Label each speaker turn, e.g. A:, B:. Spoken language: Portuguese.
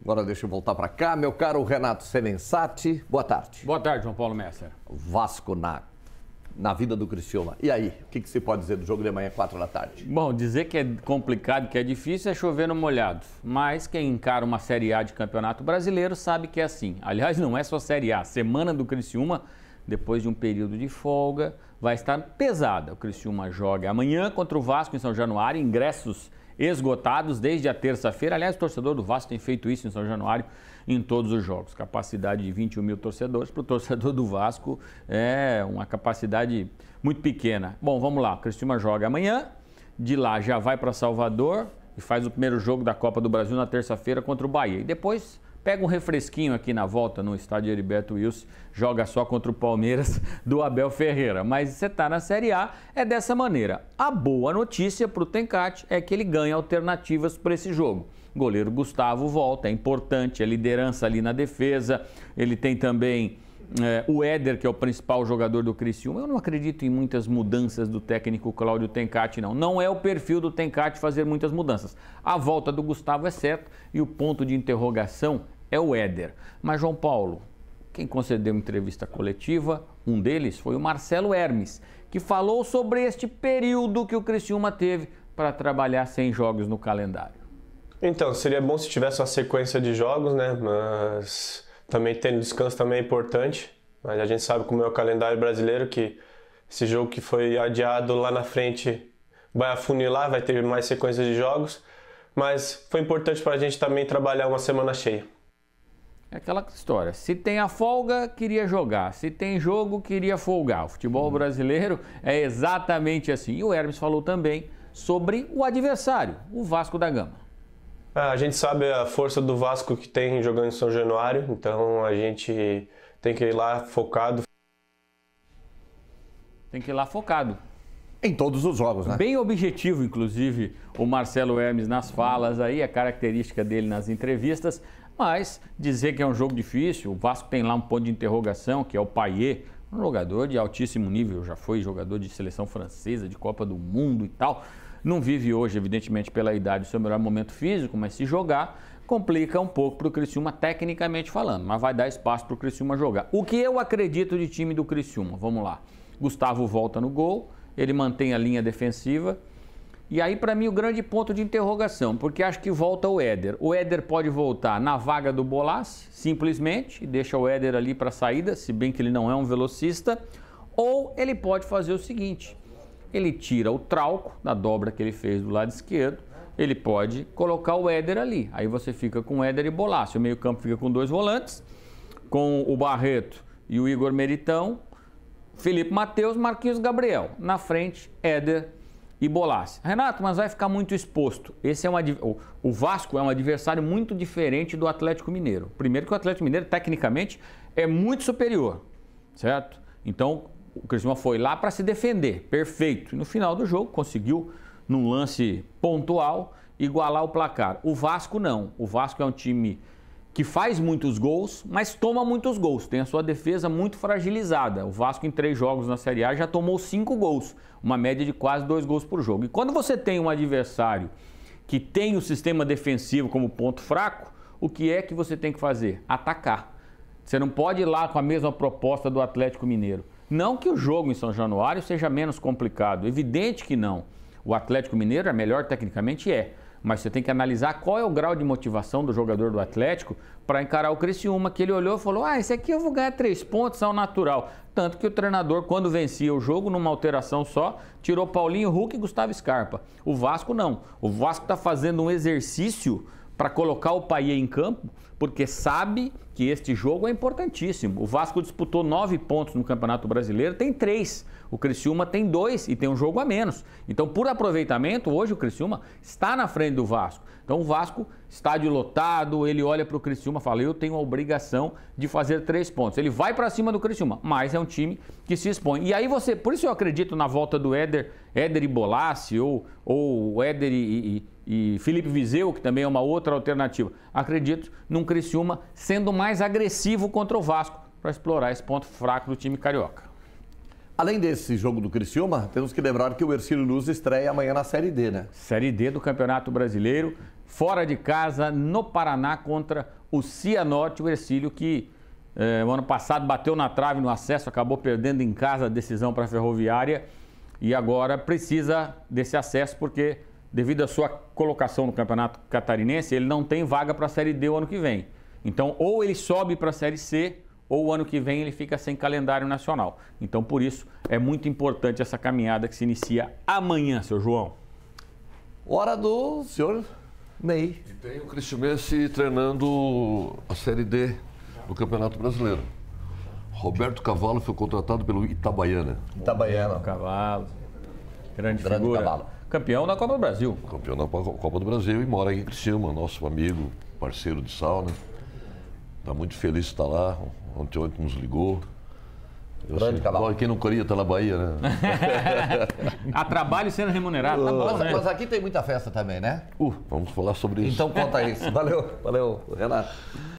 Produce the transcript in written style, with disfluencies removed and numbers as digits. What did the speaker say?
A: Agora deixa eu voltar para cá. Meu caro Renato Senensati, boa tarde.
B: Boa tarde, João Paulo Messer.
A: Vasco na vida do Criciúma. E aí, o que você pode dizer do jogo de amanhã, 4 da tarde?
B: Bom, dizer que é complicado, que é difícil, é chover no molhado. Mas quem encara uma Série A de Campeonato Brasileiro sabe que é assim. Aliás, não é só Série A. Semana do Criciúma, depois de um período de folga, vai estar pesada. O Criciúma joga amanhã contra o Vasco em São Januário, ingressos esgotados desde a terça-feira. Aliás, o torcedor do Vasco tem feito isso em São Januário em todos os jogos. Capacidade de 21 mil torcedores. Para o torcedor do Vasco é uma capacidade muito pequena. Bom, vamos lá. O Criciúma joga amanhã. De lá já vai para Salvador e faz o primeiro jogo da Copa do Brasil na terça-feira contra o Bahia. E depois pega um refresquinho aqui na volta no estádio Heriberto Wilson, joga só contra o Palmeiras do Abel Ferreira. Mas você está na Série A, é dessa maneira. A boa notícia para o Tencate é que ele ganha alternativas para esse jogo. O goleiro Gustavo volta, é importante, é liderança ali na defesa. Ele tem também o Éder, que é o principal jogador do Criciúma. Eu não acredito em muitas mudanças do técnico Cláudio Tencate, não. Não é o perfil do Tencate fazer muitas mudanças. A volta do Gustavo é certa e o ponto de interrogação é o Éder. Mas, João Paulo, quem concedeu entrevista coletiva, um deles foi o Marcelo Hermes, que falou sobre este período que o Criciúma teve para trabalhar 100 jogos no calendário.
C: Então, seria bom se tivesse uma sequência de jogos, né? Mas também tendo descanso também é importante, mas a gente sabe como é o calendário brasileiro, que esse jogo que foi adiado lá na frente vai afunilar, vai ter mais sequências de jogos, mas foi importante para a gente também trabalhar uma semana cheia.
B: É aquela história, se tem a folga, queria jogar, se tem jogo, queria folgar. O futebol brasileiro é exatamente assim. E o Hermes falou também sobre o adversário, o Vasco da Gama.
C: A gente sabe a força do Vasco que tem jogando em São Januário, então a gente tem que ir lá focado.
B: Tem que ir lá focado.
A: Em todos os jogos, né?
B: Bem objetivo, inclusive, o Marcelo Hermes nas falas aí, a característica dele nas entrevistas, mas dizer que é um jogo difícil, o Vasco tem lá um ponto de interrogação, que é o Payet, um jogador de altíssimo nível, já foi jogador de seleção francesa, de Copa do Mundo e tal. Não vive hoje, evidentemente, pela idade, o seu melhor momento físico, mas se jogar, complica um pouco para o Criciúma, tecnicamente falando, mas vai dar espaço para o Criciúma jogar. O que eu acredito de time do Criciúma? Vamos lá. Gustavo volta no gol, ele mantém a linha defensiva, e aí, para mim, o grande ponto de interrogação, porque acho que volta o Éder. O Éder pode voltar na vaga do Bolassi, simplesmente, e deixa o Éder ali para a saída, se bem que ele não é um velocista, ou ele pode fazer o seguinte: ele tira o Trauco da dobra que ele fez do lado esquerdo, ele pode colocar o Éder ali. Aí você fica com o Éder e Bolassi. O meio-campo fica com 2 volantes, com o Barreto e o Igor Meritão, Felipe Matheus, Marquinhos Gabriel. Na frente, Éder e Bolassi. Renato, mas vai ficar muito exposto. O Vasco é um adversário muito diferente do Atlético Mineiro. Primeiro que o Atlético Mineiro, tecnicamente, é muito superior, certo? Então, o Criciúma foi lá para se defender, perfeito. E no final do jogo conseguiu, num lance pontual, igualar o placar. O Vasco não. O Vasco é um time que faz muitos gols, mas toma muitos gols. Tem a sua defesa muito fragilizada. O Vasco em 3 jogos na Série A já tomou 5 gols, uma média de quase 2 gols por jogo. E quando você tem um adversário que tem o sistema defensivo como ponto fraco, o que é que você tem que fazer? Atacar. Você não pode ir lá com a mesma proposta do Atlético Mineiro. Não que o jogo em São Januário seja menos complicado, evidente que não. O Atlético Mineiro é melhor tecnicamente, mas você tem que analisar qual é o grau de motivação do jogador do Atlético para encarar o Criciúma, que ele olhou e falou: esse aqui eu vou ganhar 3 pontos, é o natural. Tanto que o treinador, quando vencia o jogo, numa alteração só, tirou Paulinho, Hulk e Gustavo Scarpa. O Vasco não. O Vasco está fazendo um exercício para colocar o Payet em campo, porque sabe que este jogo é importantíssimo. O Vasco disputou 9 pontos no Campeonato Brasileiro, tem 3. O Criciúma tem 2 e tem um jogo a menos. Então, por aproveitamento, hoje o Criciúma está na frente do Vasco. Então, o Vasco, estádio lotado, ele olha para o Criciúma e fala: eu tenho a obrigação de fazer 3 pontos. Ele vai para cima do Criciúma, mas é um time que se expõe. E aí por isso eu acredito na volta do Éder e Bolassi, ou Éder e Felipe Viseu, que também é uma outra alternativa. Acredito num Criciúma sendo mais agressivo contra o Vasco para explorar esse ponto fraco do time carioca.
A: Além desse jogo do Criciúma, temos que lembrar que o Hercílio Luz estreia amanhã na Série D, né?
B: Série D do Campeonato Brasileiro, fora de casa, no Paraná, contra o Cianorte, o Hercílio, que o ano passado bateu na trave no acesso, acabou perdendo em casa a decisão para a Ferroviária e agora precisa desse acesso porque, devido à sua colocação no Campeonato Catarinense, ele não tem vaga para a Série D o ano que vem. Então, ou ele sobe para a Série C, ou o ano que vem ele fica sem calendário nacional. Então, por isso, é muito importante essa caminhada que se inicia amanhã, seu João.
A: Hora do senhor Ney.
D: E tem o Cristiumense treinando a Série D do Campeonato Brasileiro. Roberto Cavalo foi contratado pelo Itabaiana.
A: Itabaiana.
B: Cavalo. Grande figura.
A: Cavalo.
B: Campeão da Copa do Brasil.
D: Campeão da Copa do Brasil e mora aqui em Criciúma, nosso amigo, parceiro de sauna. Está muito feliz de estar lá. Ontem nos ligou.
A: Grande Cavalo.
D: Quem não queria estar na Bahia, né?
B: A trabalho sendo remunerado, tá bom, né?
A: Mas aqui tem muita festa também, né?
D: Vamos falar sobre isso.
A: Então conta isso. Valeu, Renato.